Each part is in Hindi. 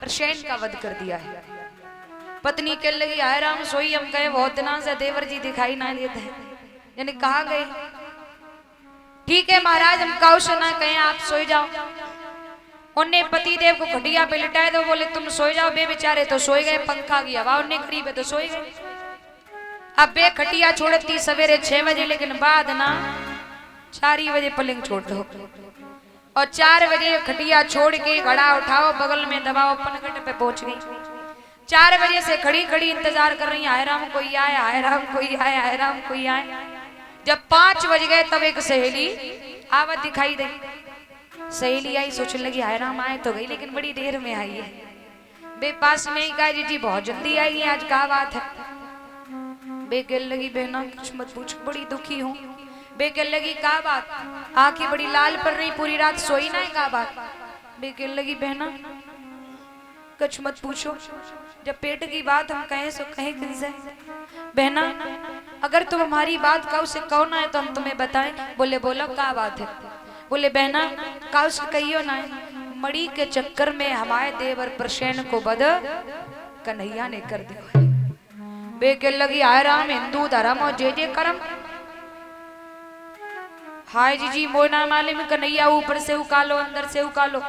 प्रसेन का वध कर दिया है। पत्नी कह लगी आए राम सोई हम कहे बहुत दिना से देवर जी दिखाई ना देते यानी कहा गए। ठीक है महाराज हम काउ से ना कहें आप सोई जाओ। उन्हें पति देव को खटिया पे लिटाए तो बोले तुम सोई जाओ। बे बेचारे तो सोई गए, पंखा की हवा उन्हें करीब है तो सोई गए। अब बे खटिया छोड़ती सवेरे 6 बजे लेकिन बाद ना 4 बजे पलंग छोड़ दो और 4 बजे खटिया छोड़ के घड़ा उठाओ बगल में दबाओ पनघट पे पहुंच गई। 4 बजे से खड़ी खड़ी इंतजार कर रही आए राम कोई आए, आए राम कोई आए, आए राम कोई आए। जब 5 बज गए तब एक सहेली आवत दिखाई दी। सहेली आई सोचने लगी आए राम आए तो गई लेकिन बड़ी देर में आई है। बे पास में ही कहा जी बहुत जल्दी आई है आज क्या बात है। बे कह लगी बहना कुछ मत पूछ बड़ी दुखी हूँ। बे कह लगी क्या बात, आंखें बड़ी लाल पड़ रही पूरी रात सोई ना है क्या बात। बे कह लगी बहना कुछ मत पूछो जब पेट की बात हम कहें सो कहें किनसे। बहना अगर तुम हमारी बात काउ से कहो ना है तो हम तुम्हें बताएं। बोले बोलो क्या बात है। बोले बहना काउ से कहियो ना है मड़ी के चक्कर में हमारे देवर प्रसेन को वध कन्हैया ने कर दिया। बे कह लगी आय राम हिंदू धर्म और जे कर्म। हाय जी मोना माले में कन्हैया ऊपर से उकालो अंदर से उकालो।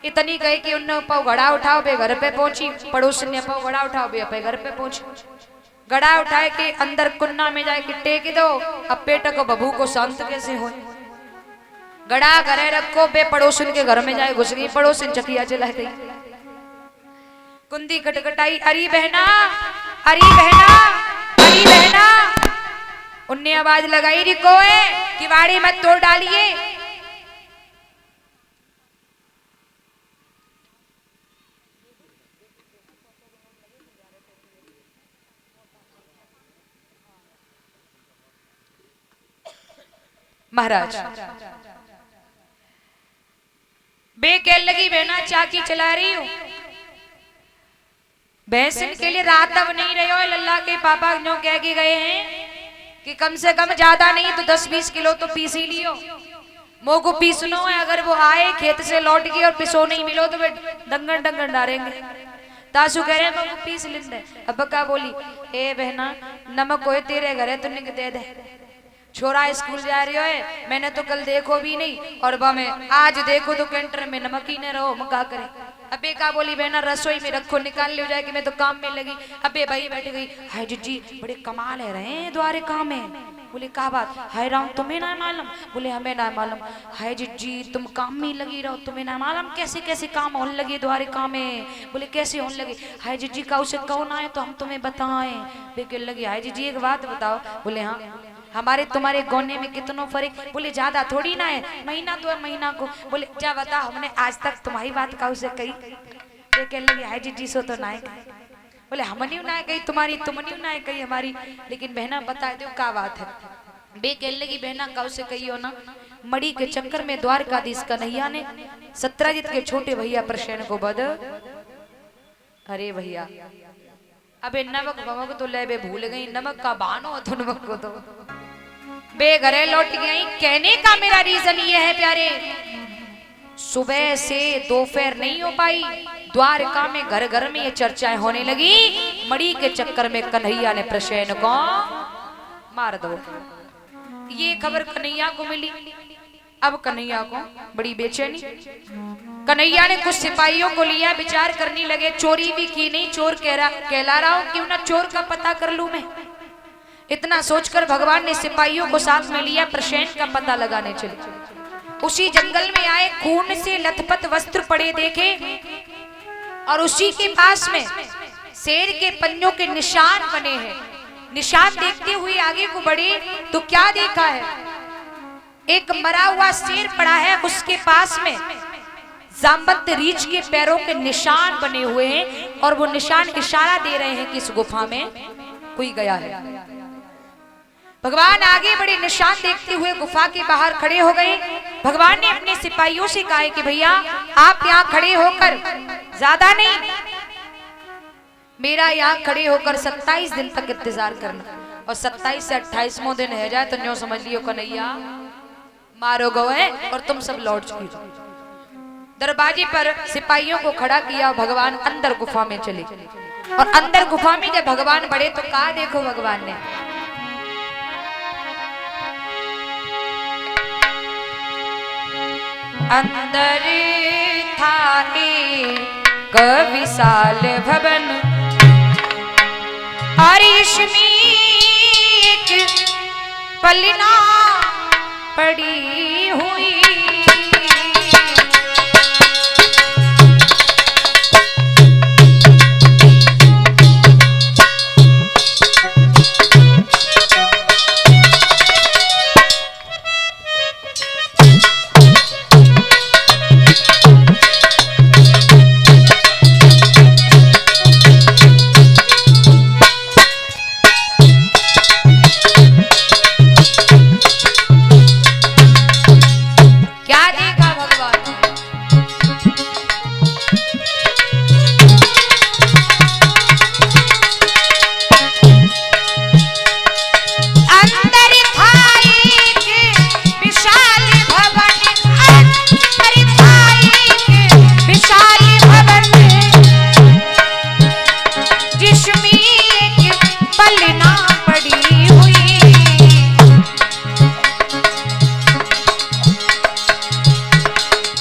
इतनी कही कि उन्ने पाव घड़ा उठाओ बे घर पे पहुंची। पड़ोस ने पाव घड़ा उठाओ बे पे घर पे पहुंची। घड़ा उठाए के अंदर कुन्ना में जाए कि टेक दो। अब पेट को बबू को शांत कैसे हो। घड़ा घरे रखो बे पड़ोसन के घर में जाए घुस गई। पड़ोसन चकिया चला गई। कुंदी खटखटाई अरी बहना अरी बहना अरी बहना। उनने आवाज लगाई री कोए किवाड़ी मत तोड़ डालिए। महाराज बे कह लगी बहना चाकी चला रही हूं भैंसन के लिए रात अब नहीं रहे हो। लल्ला के पापा जो कह के गए हैं कि कम से कम ज्यादा नहीं तो 10-20 किलो तो पीस ही लियो। मोगो पीसनो है अगर वो आए खेत से लौट के और पिसो नहीं मिलो तो वे डंगन डंगन डालेंगे। तासू कह रहे मोगो पीस लिंदे। अब का बोली ए बहना नमक कोई तेरे घर है तो निक दे दे। छोरा स्कूल जा रही है मैंने तो कल देखो भी नहीं और बा में आज देखो तो कैंटर में नमक ही न रहो मका करे। अबे का बोली बहना रसोई में रखो निकाल ले जाएगी मैं तो काम में लगी। अबे भाई बैठ गई हाय जी बड़े कमाल है रहे द्वारे काम में। बोले क्या बात हाय राम तुम्हें ना मालूम। बोले हमें ना मालूम। हाय जी तुम काम में लगी रहो तुम्हें ना मालूम कैसे कैसे काम होने लगे द्वारे काम में। बोले कैसे होने लगे। हाय जी का उसे कौन आए तो हम तुम्हें बताएं। लेकिन लगी हाय जी एक बात बताओ। बोले हाँ हमारे तुम्हारे गोने में कितनों फर्क। बोले ज्यादा थोड़ी ना है महीना तो है महीना को। बोले जा बता हमने आज तक तुम्हारी बात काउ से कही। ये कह लगी हाय जी सो तो ना कही। बोले हमने ना कही तुम्हारी तुमने ना कही हमारी। लेकिन बहना बता दो क्या बात है। बे कह लगी बहना काउ से कही हो ना मड़ी के चक्कर में द्वारकाधीश कन्हैया ने सत्राजित के छोटे भैया प्रसेन को वध। अरे भैया अबे नमक वमक तो ले बे भूल गई नमक का बानो तो नमक को तो बे घरे लौट गई। कहने का मेरा रीजन ये है प्यारे सुबह से दोपहर नहीं हो पाई द्वारका में घर घर में ये चर्चाएं होने लगी मड़ी के चक्कर में कन्हैया ने प्रसेन को मार दो। ये खबर कन्हैया को मिली। अब कन्हैया को बड़ी बेचैनी। कन्हैया ने कुछ सिपाहियों को लिया विचार करने लगे चोरी भी की नहीं चोर कहला रहा हूं क्यों ना चोर का पता कर लूं मैं। इतना सोचकर भगवान ने सिपाहियों को साथ में लिया प्रसेन का पता लगाने चले। उसी जंगल में आए खून से लथपथ वस्त्र पड़े देखे और उसी के पास में शेर के पंजों के निशान बने हैं। निशान देखते हुए आगे को बढ़े तो क्या देखा है एक मरा हुआ शेर पड़ा है उसके पास में जाम्बत रीछ के पैरों के निशान बने हुए हैं और वो निशान इशारा दे रहे हैं कि इस गुफा में कोई गया है। भगवान आगे बड़े निशान देखते हुए गुफा के बाहर खड़े हो गए। भगवान ने अपने सिपाहियों से कहा कि भैया आप यहाँ खड़े होकर ज्यादा नहीं मेरा यहाँ खड़े होकर 27 दिन तक इंतजार करना और 27 से 28वां दिन है जाए तो न्यों समझ लियो कन्हैया मारो गए और तुम सब लौट चुके। दरवाजे पर सिपाहियों को खड़ा किया, भगवान अंदर गुफा में चले। और अंदर गुफा में जब भगवान बढ़े तो कहा, देखो भगवान ने अंदर था एक विशाल भवन और इसमें एक पलना पड़ी हुई।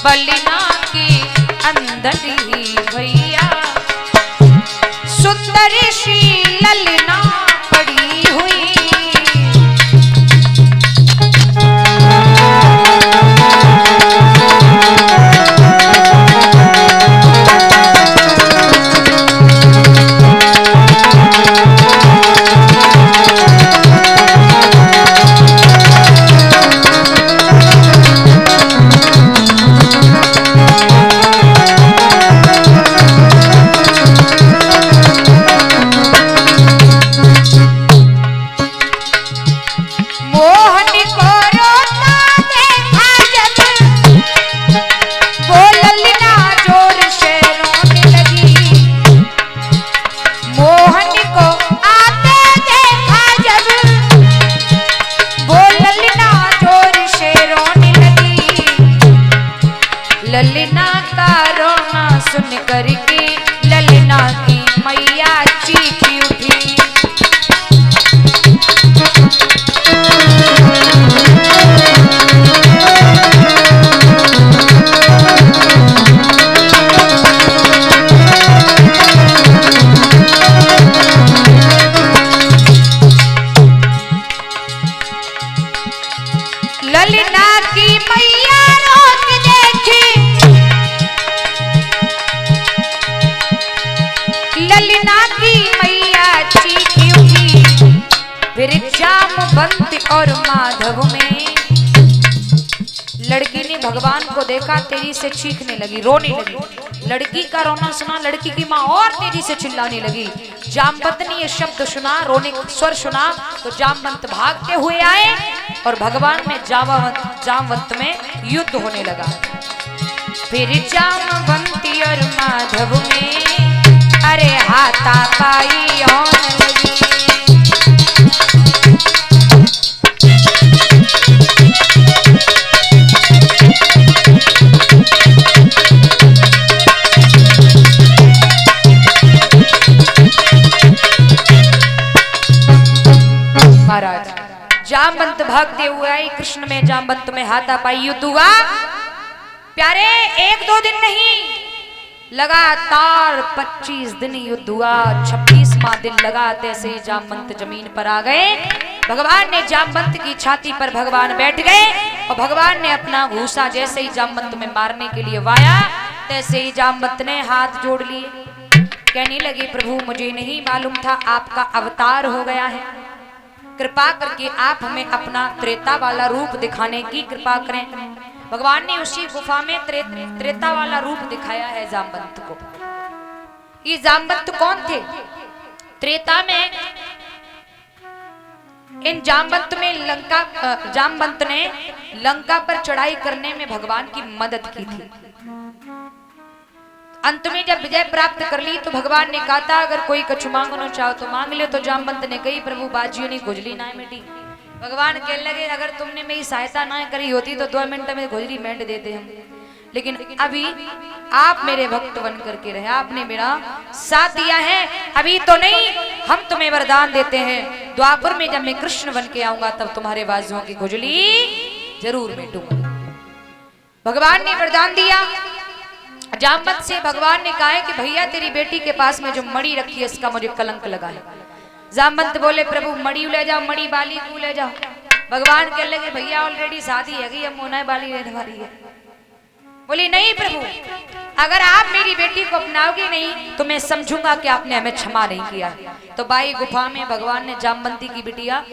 बलिना के अंदर ही भैया सुंदर सी ललना पड़ी हुई। ललना का रोना सुन करके ललना की मैया चीखी उठी। ललना की मैया ललना की मैया चीखी उठी। फिर जामवंत और माधव में लड़की ने भगवान को देखा, तेजी से चीखने लगी, रोने लगी। लड़की का रोना सुना लड़की की माँ और तेजी से चिल्लाने लगी। जामवंत ने ये शब्द सुना, रोने का स्वर सुना तो जामवंत भागते हुए आए और भगवान में जामवंत में युद्ध होने लगा। फिर जामवंती और माधव में अरे हाथापाई होने लगी। महाराज जामवंत भागते हुए आई, कृष्ण में जामवंत में हाथापाई युद्ध हुआ। प्यारे 1-2 दिन नहीं, लगातार 25 दिन युद्ध हुआ। 26वां दिन लगाते से जामवंत जमीन पर आ गए। भगवान ने जामवंत की छाती पर भगवान बैठ गए और भगवान ने अपना घूसा जैसे ही जामवंत में मारने के लिए वाया, तैसे ही जामवंत ने हाथ जोड़ लिए। कहने लगे, प्रभु मुझे नहीं मालूम था आपका अवतार हो गया है, कृपा करके आप हमें अपना त्रेता वाला रूप दिखाने की कृपा करें। भगवान ने उसी गुफा में त्रेता वाला रूप दिखाया है जामवंत को। ये जामवंत कौन थे? त्रेता में इन जामवंत ने लंका पर चढ़ाई करने में भगवान की मदद की थी। अंत में जब विजय प्राप्त कर ली तो भगवान ने कहा था, अगर कोई कछु मांगना चाहो तो मांग ले। तो जामवंत ने कही, प्रभु बाजियों ने गुजली ना मिटी। भगवान कहने लगे, अगर तुमने मेरी सहायता ना करी होती तो 2 मिनट में गुजरी मेंट देते हम। लेकिन अभी आप मेरे भक्त बन करके रहे, आपने मेरा साथ दिया है। अभी तो नहीं, हम तुम्हें वरदान देते हैं, द्वापर में जब मैं कृष्ण बन के आऊंगा तब तुम्हारे बाजुओं की खुजली जरूर मिटूंगा। भगवान ने वरदान दिया। जामवंत से भगवान ने कहा है कि भैया तेरी बेटी के पास में जो मणि रखी है इसका मुझे कलंक लगा है। जामवंत बोले प्रभु मणि ले जाओ, मणि बाली को ले जाओ। भगवान कहने लगे भैया ऑलरेडी शादी है गई, अब मोना बाली रहने वाली है। बोली नहीं प्रभु, अगर आप मेरी बेटी को अपनाओगे नहीं तो मैं समझूंगा कि आपने हमें क्षमा नहीं किया। तो बाई गुफा में भगवान ने जामवंती की बिटिया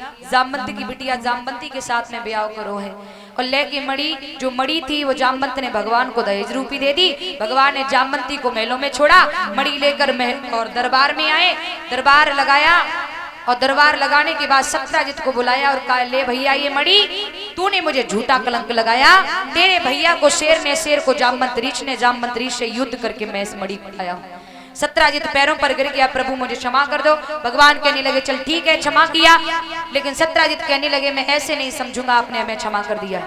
जामवंती के साथ में ब्याह करो है और लेके मणि, जो मणि थी वो जामवंत ने भगवान को दहेज रूपी दे दी। भगवान ने जामवंती को महलों में छोड़ा, मणि लेकर महल और दरबार में आए, दरबार लगाया और दरबार लगाने के बाद सत्राजित को बुलाया और कहा ले भैया ये मणि तूने मुझे झूठा कलंक लगाया, तेरे भैया को शेर को जामवंत रीछ से युद्ध करके मैं इस मणि को लाया हूं। सत्राजित पैरों पर गिर गया, प्रभु मुझे क्षमा कर दो। भगवान कहने लगे चल ठीक है क्षमा किया, लेकिन सत्राजित कहने लगे मैं ऐसे नहीं समझूंगा, आपने हमें क्षमा कर दिया,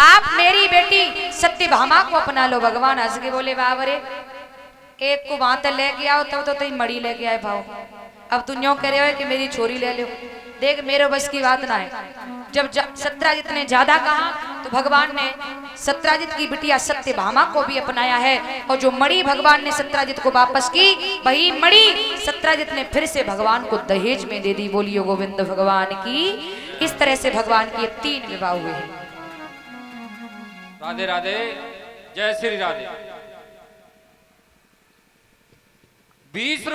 आप मेरी बेटी सत्यभामा को अपना लो। भगवान हंस के बोले बाबरे एक को वहां तक लेके आओ तब तो मणि लेके आए भाव, अब तुम यूं कह रहे हो कि मेरी छोरी ले लो, देख मेरे बस की बात ना है। जब सत्राजित ने ज्यादा कहा तो भगवान ने सत्राजित की बिटिया सत्यभामा को भी अपनाया है और जो मणि भगवान ने सत्राजित को वापस की वही मणि सत्राजित ने फिर से भगवान को दहेज में दे दी। बोलियो गोविंद भगवान की। इस तरह से भगवान के 3 विवाह हुए हैं। राधे राधे, जय श्री राधे। 20 रुपए